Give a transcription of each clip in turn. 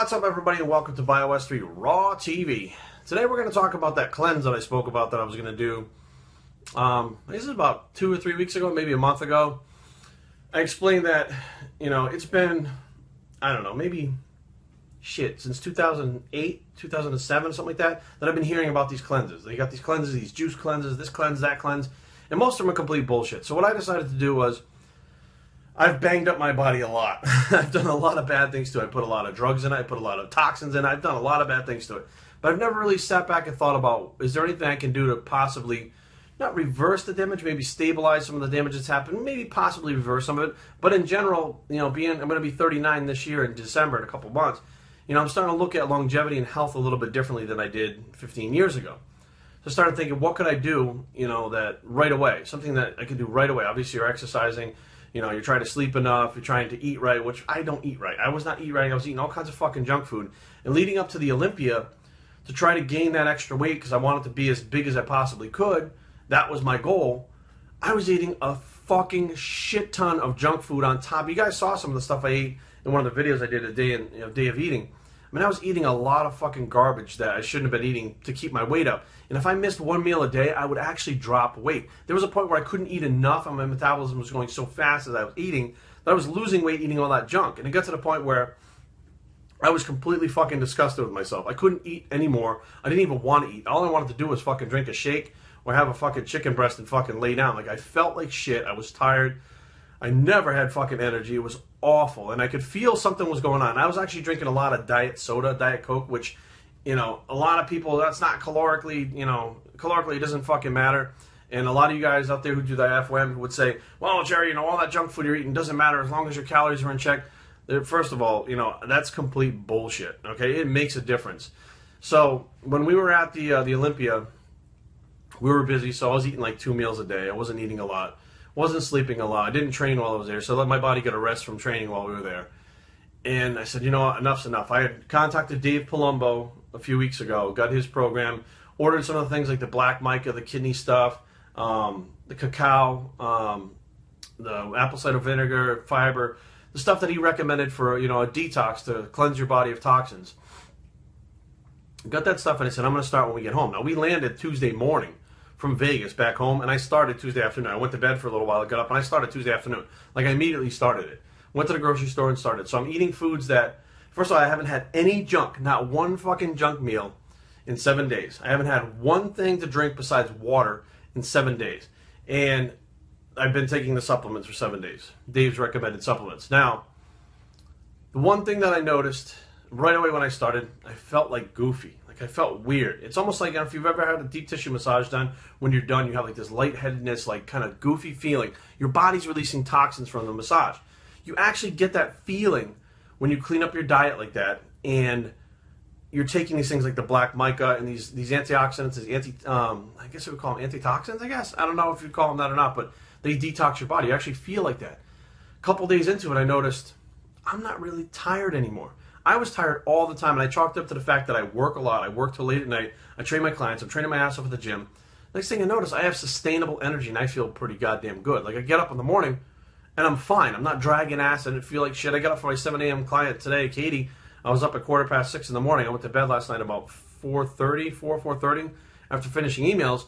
What's up, everybody, and welcome to Bios3 Raw TV. Today we're going to talk about that cleanse that I spoke about that I was going to do. This is about 2 or 3 weeks ago, maybe a month ago. I explained that, it's been, I don't know, maybe, since 2008, 2007, something like that I've been hearing about these cleanses. They got these cleanses, these juice cleanses, this cleanse, that cleanse, and most of them are complete bullshit. So what I decided to do was, I've banged up my body a lot. I've done a lot of bad things to it. I put a lot of drugs in it. I put a lot of toxins in it. I've done a lot of bad things to it. But I've never really sat back and thought about, is there anything I can do to possibly, not reverse the damage, maybe stabilize some of the damage that's happened, maybe possibly reverse some of it. But in general, I'm going to be 39 this year in December in a couple months. I'm starting to look at longevity and health a little bit differently than I did 15 years ago. So I started thinking, what could I do, that right away? Something that I could do right away. Obviously, you're exercising. You're trying to sleep enough, you're trying to eat right, which I don't eat right. I was not eating right. I was eating all kinds of fucking junk food. And leading up to the Olympia, to try to gain that extra weight, because I wanted to be as big as I possibly could, that was my goal, I was eating a fucking shit ton of junk food on top. You guys saw some of the stuff I ate in one of the videos I did, Day of Eating. I mean, I was eating a lot of fucking garbage that I shouldn't have been eating to keep my weight up. And if I missed one meal a day, I would actually drop weight. There was a point where I couldn't eat enough, and my metabolism was going so fast as I was eating, that I was losing weight eating all that junk. And it got to the point where I was completely fucking disgusted with myself. I couldn't eat anymore. I didn't even want to eat. All I wanted to do was fucking drink a shake or have a fucking chicken breast and fucking lay down. Like, I felt like shit. I was tired. I never had fucking energy. It was awful. And I could feel something was going on. I was actually drinking a lot of diet soda, Diet Coke, which, a lot of people, that's not calorically, calorically it doesn't fucking matter. And a lot of you guys out there who do the FOM would say, well, Jerry, all that junk food you're eating doesn't matter as long as your calories are in check. First of all, that's complete bullshit, okay? It makes a difference. So when we were at the Olympia, we were busy, so I was eating like 2 meals a day. I wasn't eating a lot. Wasn't sleeping a lot. I didn't train while I was there, so I let my body get a rest from training while we were there. And I said, what, enough's enough. I had contacted Dave Palumbo a few weeks ago, got his program, ordered some of the things like the black mica, the kidney stuff, the cacao, the apple cider vinegar, fiber, the stuff that he recommended for, a detox to cleanse your body of toxins. Got that stuff, and I said, I'm going to start when we get home. Now, we landed Tuesday morning from Vegas back home, and I started Tuesday afternoon. I went to bed for a little while, I got up, and I started Tuesday afternoon. Like, I immediately started it. Went to the grocery store and started. So I'm eating foods that, first of all, I haven't had any junk, not one fucking junk meal in 7 days. I haven't had one thing to drink besides water in 7 days. And I've been taking the supplements for 7 days. Dave's recommended supplements. Now, the one thing that I noticed right away when I started, I felt like goofy. I felt weird. It's almost like if you've ever had a deep tissue massage done, when you're done, you have like this lightheadedness, like kind of goofy feeling. Your body's releasing toxins from the massage. You actually get that feeling when you clean up your diet like that, and you're taking these things like the black mica and these antioxidants, I guess we would call them antitoxins, I guess. I don't know if you call them that or not, but they detox your body. You actually feel like that. A couple days into it, I noticed I'm not really tired anymore. I was tired all the time, and I chalked up to the fact that I work a lot. I work till late at night. I train my clients. I'm training my ass off at the gym. Next thing I notice, I have sustainable energy, and I feel pretty goddamn good. Like, I get up in the morning, and I'm fine. I'm not dragging ass. I didn't feel like shit. I got up for my 7 a.m. client today, Katie. I was up at 6:15 in the morning. I went to bed last night about 4:30 after finishing emails,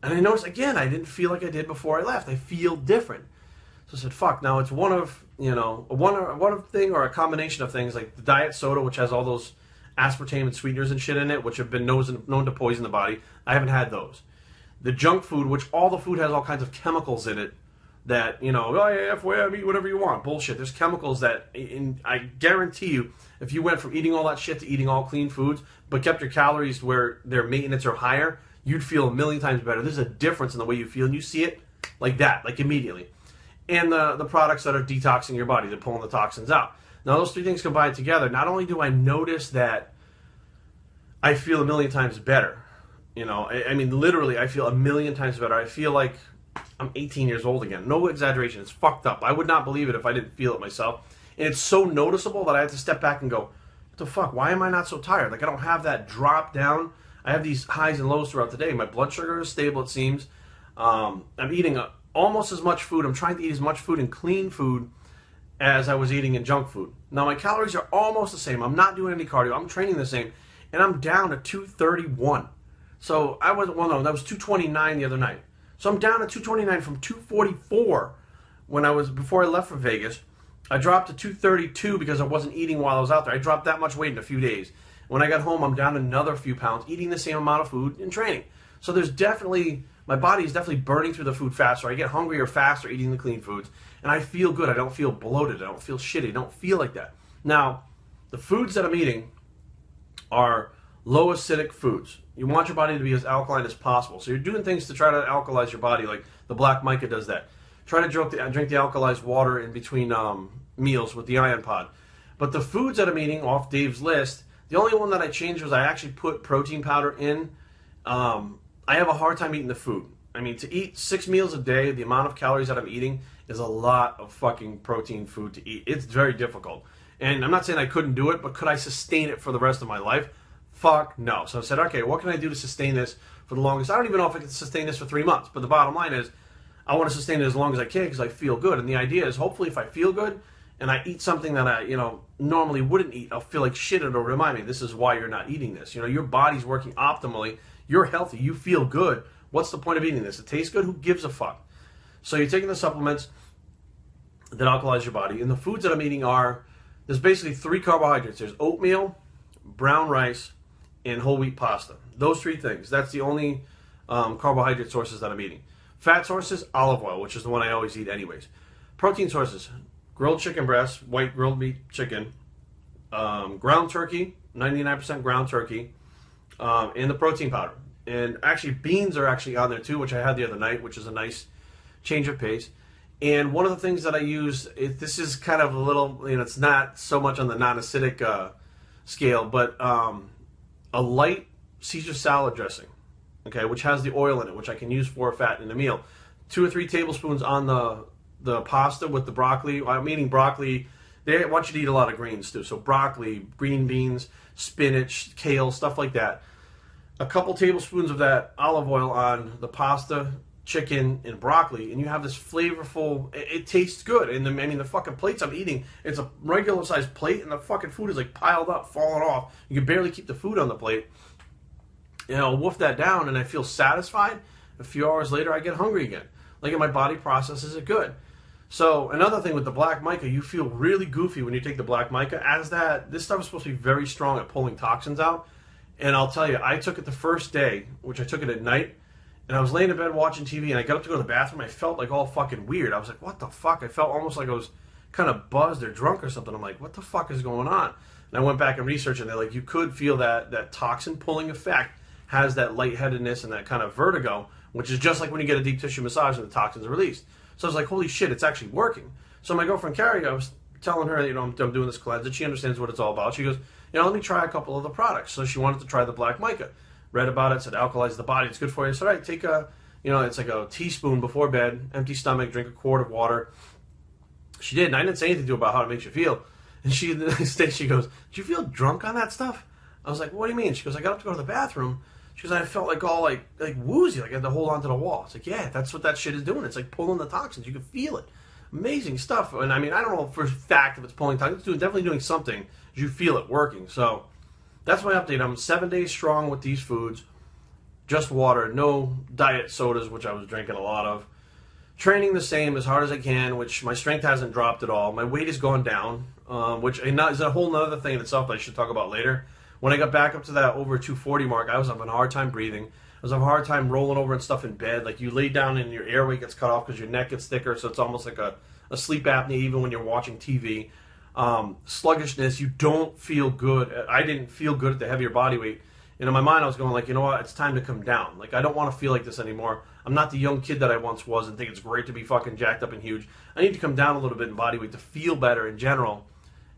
and I noticed, again, I didn't feel like I did before I left. I feel different. So I said, fuck, now it's one of thing or a combination of things like the diet soda, which has all those aspartame and sweeteners and shit in it, which have been known to poison the body. I haven't had those. The junk food, which all the food has all kinds of chemicals in it that, oh yeah, FYM, eat whatever you want. Bullshit. There's chemicals that, I guarantee you, if you went from eating all that shit to eating all clean foods, but kept your calories where their maintenance are higher, you'd feel a million times better. There's a difference in the way you feel, and you see it like that, like immediately. And the products that are detoxing your body, they're pulling the toxins out. Now, those three things combined together, not only do I notice that I feel a million times better, I mean, literally, I feel a million times better. I feel like I'm 18 years old again. No exaggeration. It's fucked up. I would not believe it if I didn't feel it myself. And it's so noticeable that I have to step back and go, what the fuck? Why am I not so tired? Like, I don't have that drop down. I have these highs and lows throughout the day. My blood sugar is stable, it seems. I'm eating almost as much food. I'm trying to eat as much food and clean food as I was eating in junk food. Now my calories are almost the same. I'm not doing any cardio. I'm training the same, and I'm down to 231. So I was, well, no, that was 229 the other night. So I'm down to 229 from 244 before I left for Vegas. I dropped to 232 because I wasn't eating while I was out there. I dropped that much weight in a few days. When I got home, I'm down another few pounds, eating the same amount of food and training. So there's definitely, my body is definitely burning through the food faster. I get hungrier faster eating the clean foods, and I feel good. I don't feel bloated. I don't feel shitty. I don't feel like that. Now, the foods that I'm eating are low acidic foods. You want your body to be as alkaline as possible. So you're doing things to try to alkalize your body, like the black mica does that. Try to drink the alkalized water in between meals with the ion pod. But the foods that I'm eating off Dave's list, the only one that I changed was I actually put protein powder in. I have a hard time eating the food. I mean, to eat 6 meals a day, the amount of calories that I'm eating is a lot of fucking protein food to eat. It's very difficult. And I'm not saying I couldn't do it, but could I sustain it for the rest of my life? Fuck no. So I said, okay, what can I do to sustain this for the longest? I don't even know if I can sustain this for 3 months. But the bottom line is, I want to sustain it as long as I can because I feel good. And the idea is, hopefully, if I feel good and I eat something that I, normally wouldn't eat, I'll feel like shit. It'll remind me, this is why you're not eating this. Your body's working optimally. You're healthy. You feel good. What's the point of eating this? It tastes good. Who gives a fuck? So you're taking the supplements that alkalize your body. And the foods that I'm eating there's basically 3 carbohydrates. There's oatmeal, brown rice, and whole wheat pasta. Those 3 things. That's the only carbohydrate sources that I'm eating. Fat sources, olive oil, which is the one I always eat anyways. Protein sources, grilled chicken breast, white grilled meat chicken, ground turkey, 99% ground turkey, and the protein powder. And actually, beans are actually on there too, which I had the other night, which is a nice change of pace. And one of the things that I use, this is kind of a little, it's not so much on the non-acidic scale, but a light Caesar salad dressing, okay, which has the oil in it, which I can use for fat in a meal. 2 or 3 tablespoons on the pasta with the broccoli. I'm eating broccoli. They want you to eat a lot of greens too. So broccoli, green beans, spinach, kale, stuff like that. A couple tablespoons of that olive oil on the pasta, chicken, and broccoli, and you have this flavorful, it tastes good. And the fucking plates I'm eating, it's a regular sized plate, and the fucking food is like piled up, falling off. You can barely keep the food on the plate. I'll wolf that down, and I feel satisfied. A few hours later, I get hungry again. Like, my body processes it good. So another thing with the black mica, you feel really goofy when you take the black mica. This stuff is supposed to be very strong at pulling toxins out. And I'll tell you, I took it the first day, which I took it at night, and I was laying in bed watching TV, and I got up to go to the bathroom. I felt like all fucking weird. I was like, what the fuck? I felt almost like I was kind of buzzed or drunk or something. I'm like, what the fuck is going on? And I went back and researched, and they're like, you could feel that toxin pulling effect has that lightheadedness and that kind of vertigo, which is just like when you get a deep tissue massage and the toxins are released. So I was like, holy shit, it's actually working. So my girlfriend Kari, I was telling her, I'm doing this cleanse, and she understands what it's all about. She goes, let me try a couple of the products. So she wanted to try the black mica. Read about it, said alkalize the body, it's good for you. So I take it's like a teaspoon before bed, empty stomach, drink a quart of water. She did, and I didn't say anything to her about how it makes you feel. And she goes, did you feel drunk on that stuff? I was like, what do you mean? She goes, I got up to go to the bathroom. She goes, I felt like all like woozy, like I had to hold on to the wall. It's like, yeah, that's what that shit is doing. It's like pulling the toxins. You can feel it. Amazing stuff. And I mean, I don't know for a fact if it's pulling toxins. It's definitely doing something. You feel it working. So that's my update. I'm 7 days strong with these foods. Just water, no diet sodas, which I was drinking a lot of. Training the same as hard as I can, which my strength hasn't dropped at all. My weight has gone down, which is a whole other thing in itself that I should talk about later. When I got back up to that over 240 mark, I was having a hard time breathing. I was having a hard time rolling over and stuff in bed. Like, you lay down and your airway gets cut off because your neck gets thicker, so it's almost like a sleep apnea even when you're watching TV. Sluggishness, you don't feel good. I didn't feel good at the heavier body weight. And in my mind, I was going like, you know what, it's time to come down. Like, I don't want to feel like this anymore. I'm not the young kid that I once was and think it's great to be fucking jacked up and huge. I need to come down a little bit in body weight to feel better in general.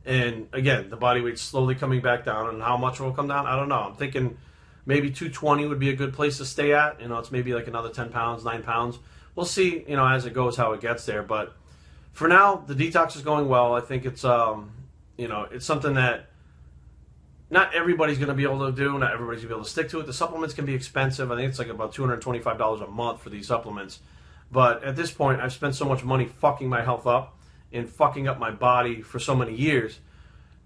And again, the body weight's slowly coming back down, and how much will come down, I don't know. I'm thinking maybe 220 would be a good place to stay at. It's maybe like another 10 pounds, 9 pounds. We'll see, as it goes, how it gets there. But for now, the detox is going well. I think it's, it's something that not everybody's going to be able to do. Not everybody's going to be able to stick to it. The supplements can be expensive. I think it's like about $225 a month for these supplements. But at this point, I've spent so much money fucking my health up, in fucking up my body for so many years,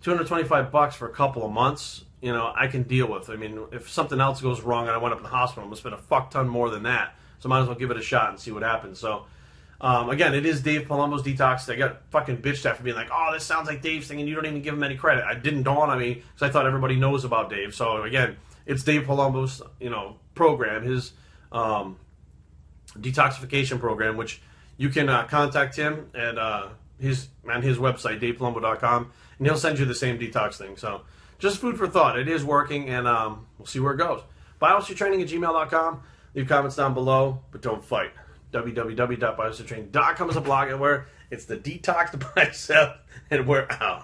$225 for a couple of months, I can deal with. I mean, if something else goes wrong and I went up in the hospital, I'm going to spend a fuck ton more than that. So I might as well give it a shot and see what happens. So, again, it is Dave Palumbo's Detox. I got fucking bitched at for being like, oh, this sounds like Dave's thing, and you don't even give him any credit. It didn't dawn on me because I thought everybody knows about Dave. So, again, it's Dave Palumbo's, program, his detoxification program, which you can contact him at his website, davepalumbo.com, and he'll send you the same detox thing. So, just food for thought. It is working, and we'll see where it goes. Bios3training@gmail.com. Leave comments down below, but don't fight. www.bios3training.com is a blog where it's the detox to myself, and we're out.